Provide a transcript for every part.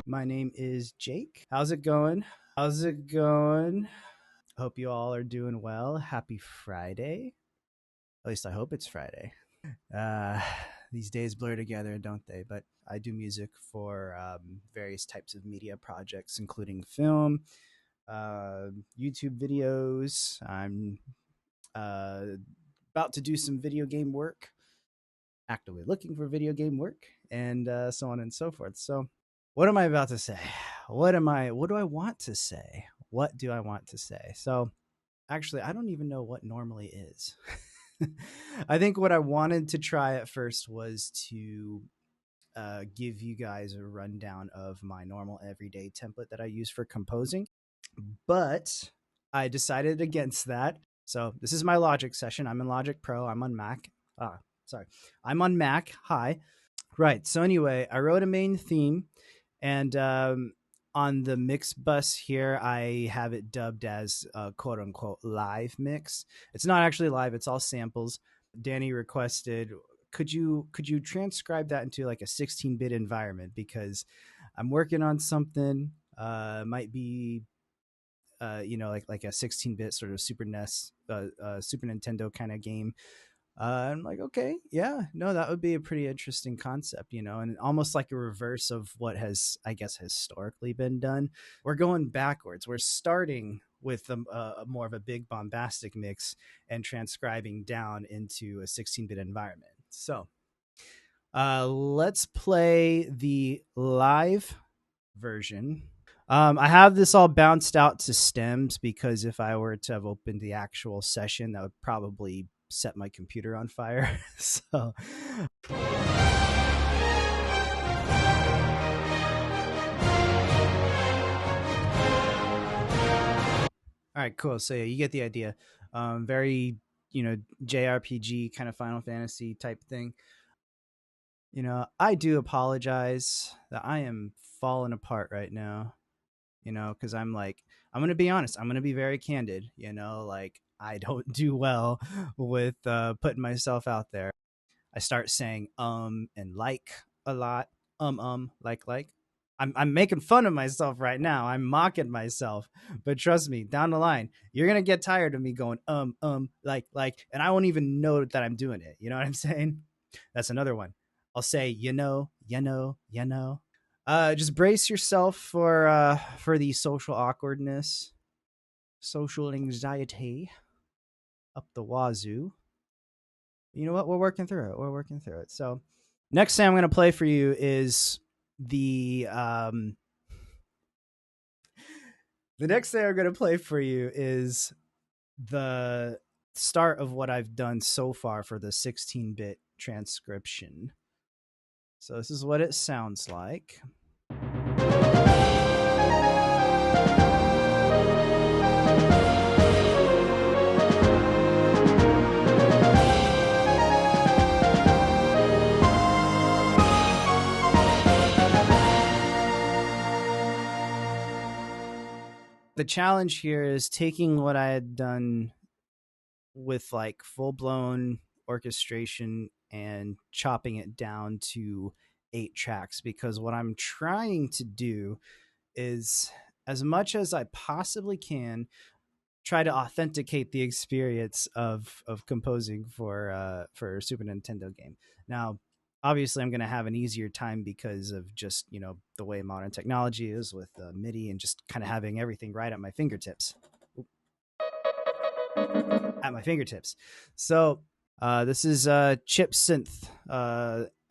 My name is Jake. How's it going? How's it going? Hope you all are doing well. Happy Friday. At least I hope it's Friday. Uh, these days blur together, don't they? But I do music for various types of media projects, including film, YouTube videos. I'm uh, about to do some video game work, actively looking for video game work, and so on and so forth. So, what am I about to say? What do I want to say? What do I want to say? So, actually, I don't even know what normally is. I think what I wanted to try at first was to give you guys a rundown of my normal everyday template that I use for composing. But I decided against that. So this is my Logic session. I'm in Logic Pro. I'm on Mac. Sorry. I'm on Mac. Hi. Right. So anyway, I wrote a main theme, and on the mix bus here, I have it dubbed as quote unquote live mix. It's not actually live. It's all samples. Danny requested, could you transcribe that into like a 16-bit environment, because I'm working on something. Might be like a 16-bit sort of Super NES, Super Nintendo kind of game. I'm like, okay, yeah, no, that would be a pretty interesting concept, and almost like a reverse of what has, I guess, historically been done. We're going backwards. We're starting with a more of a big bombastic mix and transcribing down into a 16-bit environment. So let's play the live version. I have this all bounced out to stems because if I were to have opened the actual session, that would probably set my computer on fire. So, all right, cool. So yeah, you get the idea. Very, JRPG kind of Final Fantasy type thing. I do apologize that I am falling apart right now. Because I'm going to be honest, I'm going to be very candid, like I don't do well with putting myself out there. I start saying and like a lot, like. I'm making fun of myself right now. I'm mocking myself. But trust me, down the line, you're going to get tired of me going like, and I won't even know that I'm doing it. You know what I'm saying? That's another one. I'll say, just brace yourself for the social awkwardness, social anxiety up the wazoo. You know what? We're working through it. We're working through it. So, next thing I'm going to play for you is the next thing I'm going to play for you is the start of what I've done so far for the 16-bit transcription. So this is what it sounds like. The challenge here is taking what I had done with like full-blown orchestration and chopping it down to 8 tracks, because what I'm trying to do is, as much as I possibly can, try to authenticate the experience of composing for a Super Nintendo game. Now, obviously, I'm going to have an easier time because of just the way modern technology is with MIDI and just kind of having everything right at my fingertips. At my fingertips. So this is Chip Synth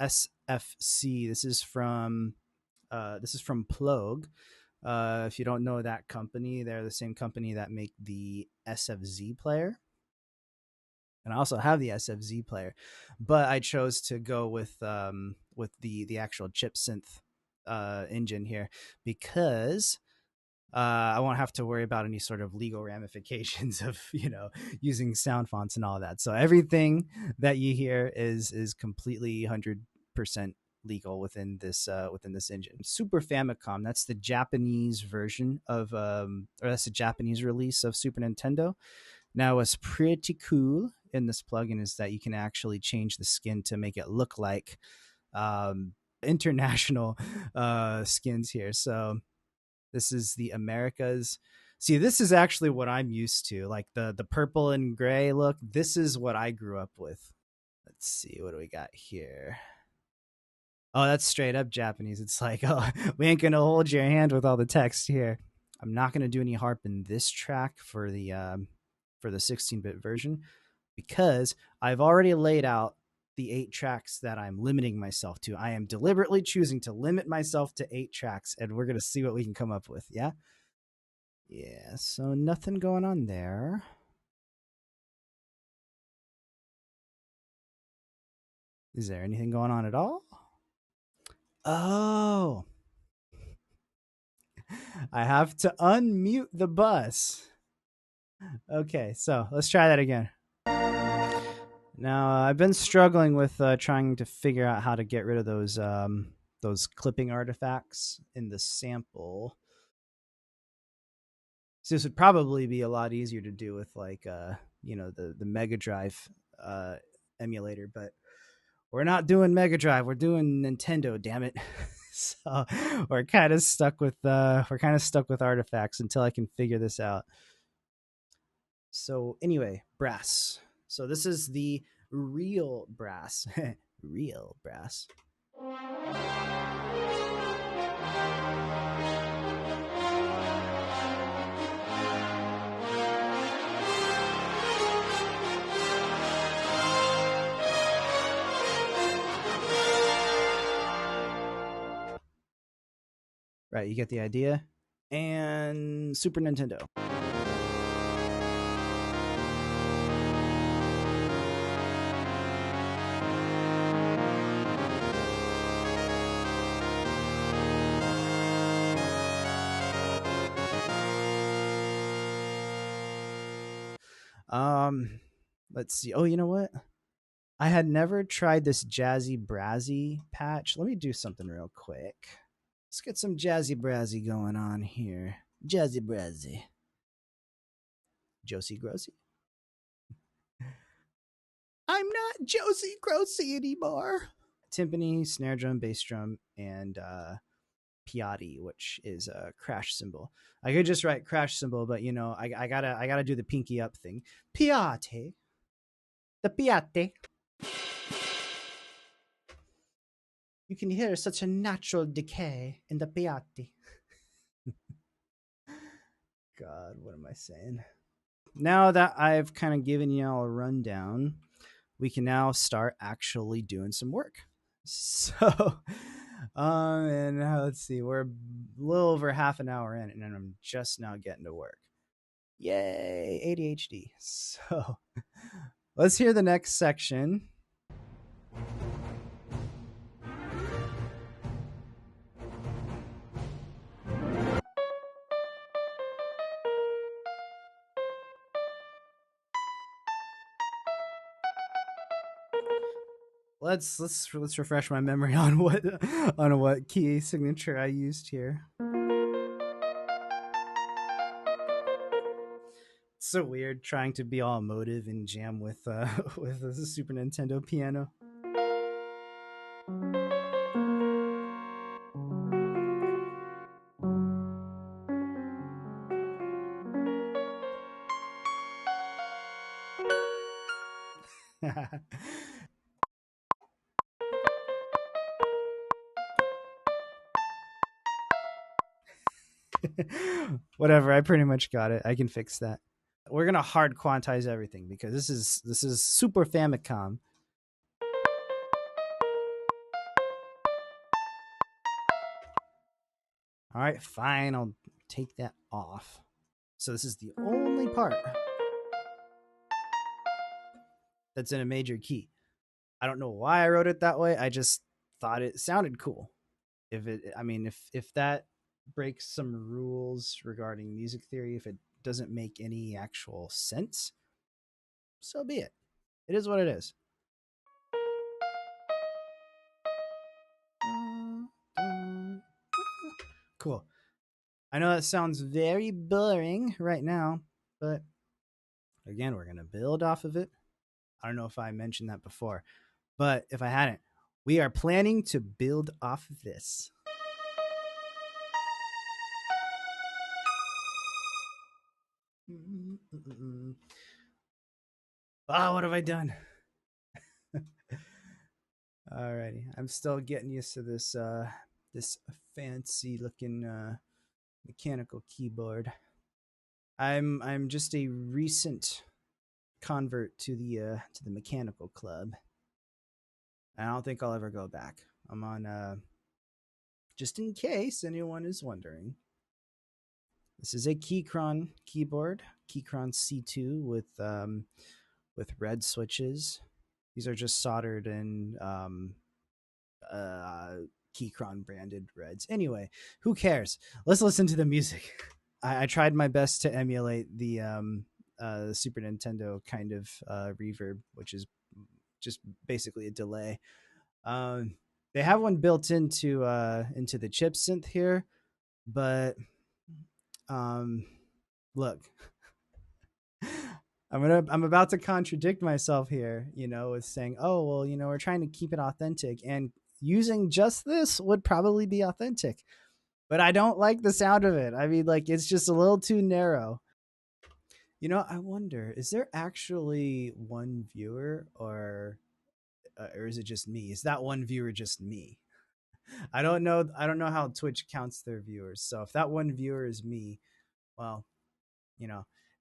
SFC. This is from Plogue. If you don't know that company, they're the same company that make the SFZ player. And I also have the SFZ player, but I chose to go with the actual Chip Synth engine here because I won't have to worry about any sort of legal ramifications of using sound fonts and all that. So everything that you hear is completely 100% legal within this engine. Super Famicom, that's the Japanese version of or that's the Japanese release of Super Nintendo. Now, what's pretty cool in this plugin is that you can actually change the skin to make it look like international skins here. So this is the Americas. See, this is actually what I'm used to, like the purple and gray look. This is what I grew up with. Let's see, what do we got here? Oh, that's straight up Japanese. It's like, oh, we ain't gonna hold your hand with all the text here. I'm not gonna do any harp in this track for the 16-bit version because I've already laid out the 8 tracks that I'm limiting myself to. I am deliberately choosing to limit myself to 8 tracks, and we're gonna see what we can come up with. Yeah, yeah. So nothing going on there. Is there anything going on at all? Oh, I have to unmute the bus. Okay, so let's try that again. Now, I've been struggling with trying to figure out how to get rid of those clipping artifacts in the sample. So this would probably be a lot easier to do with like the Mega Drive emulator, but we're not doing Mega Drive. We're doing Nintendo. Damn it! So we're kind of stuck with artifacts until I can figure this out. So anyway, brass. So this is the real brass. Real brass. Right, you get the idea. And Super Nintendo. Let's see. Oh, you know what? I had never tried this Jazzy Brazzy patch. Let me do something real quick. Let's get some Jazzy Brazzy going on here. Jazzy Brazzy. Josie Grossi. I'm not Josie Grossi anymore. Timpani, snare drum, bass drum, and Piatti, which is a crash cymbal. I could just write crash cymbal, but I gotta do the pinky up thing. Piatti. The Piatti. You can hear such a natural decay in the Piatti. God, what am I saying? Now that I've kind of given y'all a rundown, we can now start actually doing some work. So, and let's see, we're a little over half an hour in, and I'm just now getting to work. Yay, ADHD. So, let's hear the next section. Let's refresh my memory on what key signature I used here. It's so weird trying to be all emotive and jam with with the Super Nintendo piano. Whatever, I pretty much got it. I can fix that. We're gonna hard quantize everything because this is Super Famicom. All right, fine. I'll take that off. So this is the only part that's in a major key. I don't know why I wrote it that way. I just thought it sounded cool. If that breaks some rules regarding music theory, if it doesn't make any actual sense, so be it. It is what it is. Cool. I know that sounds very boring right now, but again, we're going to build off of it. I don't know if I mentioned that before, but if I hadn't, We are planning to build off of this. Oh, what have I done? Alrighty, I'm still getting used to this fancy looking mechanical keyboard. I'm just a recent convert to the mechanical club. I don't think I'll ever go back. I'm on just in case anyone is wondering. This is a Keychron keyboard, Keychron C2 with red switches. These are just soldered in Keychron branded reds. Anyway, who cares? Let's listen to the music. I tried my best to emulate the Super Nintendo kind of reverb, which is just basically a delay. They have one built into the chip synth here, but look, I'm about to contradict myself here, with saying, oh well, we're trying to keep it authentic, and using just this would probably be authentic, but I don't like the sound of it. I mean, like, it's just a little too narrow. I wonder, is there actually one viewer, or is it just me? Is that one viewer just me? I don't know. I don't know how Twitch counts their viewers. So if that one viewer is me, well,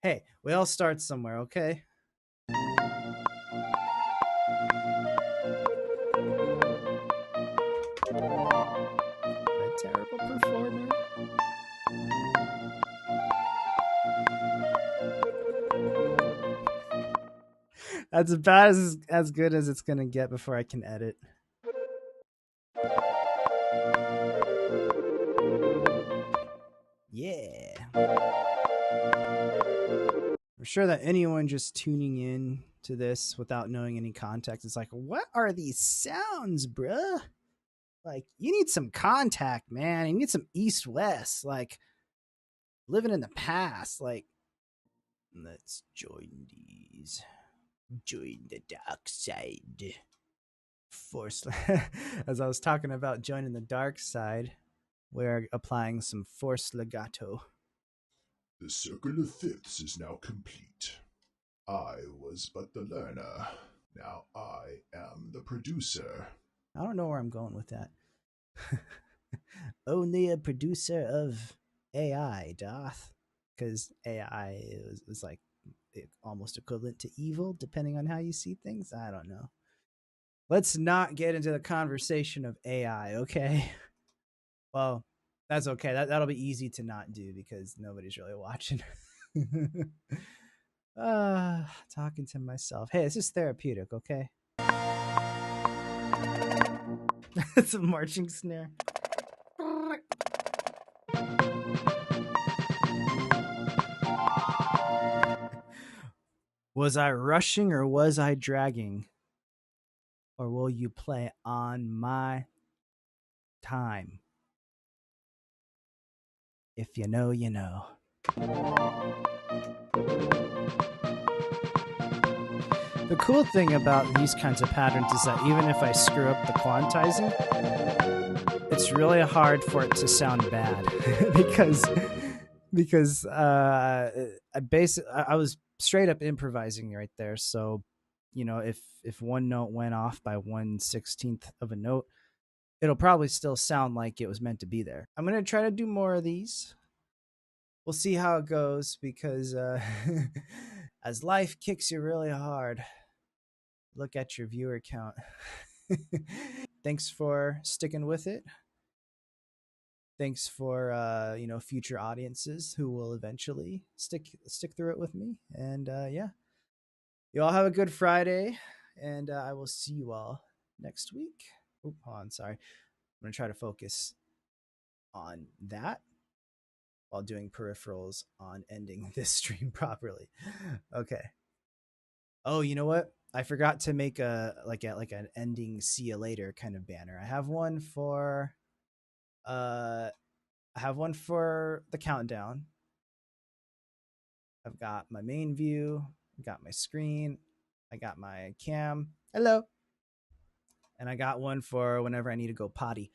hey, we all start somewhere, okay? A terrible performer. That's about as good as it's gonna get before I can edit. Yeah. I'm sure that anyone just tuning in to this without knowing any context is like, what are these sounds, bruh? Like, you need some contact, man. You need some east west, like living in the past. Like, let's join these. Join the dark side. Force. As I was talking about joining the dark side, we're applying some force legato. The circle of fifths is now complete. I was but the learner. Now I am the producer. I don't know where I'm going with that. Only a producer of AI, doth. Because AI is like almost equivalent to evil, depending on how you see things. I don't know. Let's not get into the conversation of AI, okay? Well, that's okay. That'll be easy to not do because nobody's really watching. Talking to myself. Hey, this is therapeutic, okay? It's a marching snare. Was I rushing or was I dragging? Or will you play on my time? If you know, you know. The cool thing about these kinds of patterns is that even if I screw up the quantizing, it's really hard for it to sound bad because I was straight up improvising right there. So, if one note went off by 1/16th of a note, it'll probably still sound like it was meant to be there. I'm going to try to do more of these. We'll see how it goes because as life kicks you really hard, look at your viewer count. Thanks for sticking with it. Thanks for future audiences who will eventually stick through it with me. And yeah, you all have a good Friday, and I will see you all next week. Oh, hold on, sorry. I'm gonna try to focus on that while doing peripherals on ending this stream properly. Okay. Oh, you know what? I forgot to make like an ending see you later kind of banner. I have one for the countdown. I've got my main view, I got my screen, I got my cam. Hello. And I got one for whenever I need to go potty.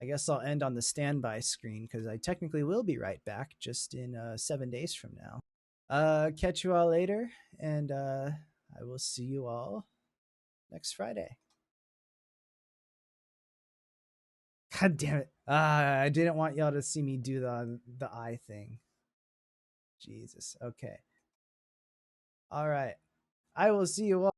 I guess I'll end on the standby screen because I technically will be right back just in 7 days from now. Catch you all later, and I will see you all next Friday. God damn it. I didn't want y'all to see me do the eye thing. Jesus. Okay. All right. I will see you all.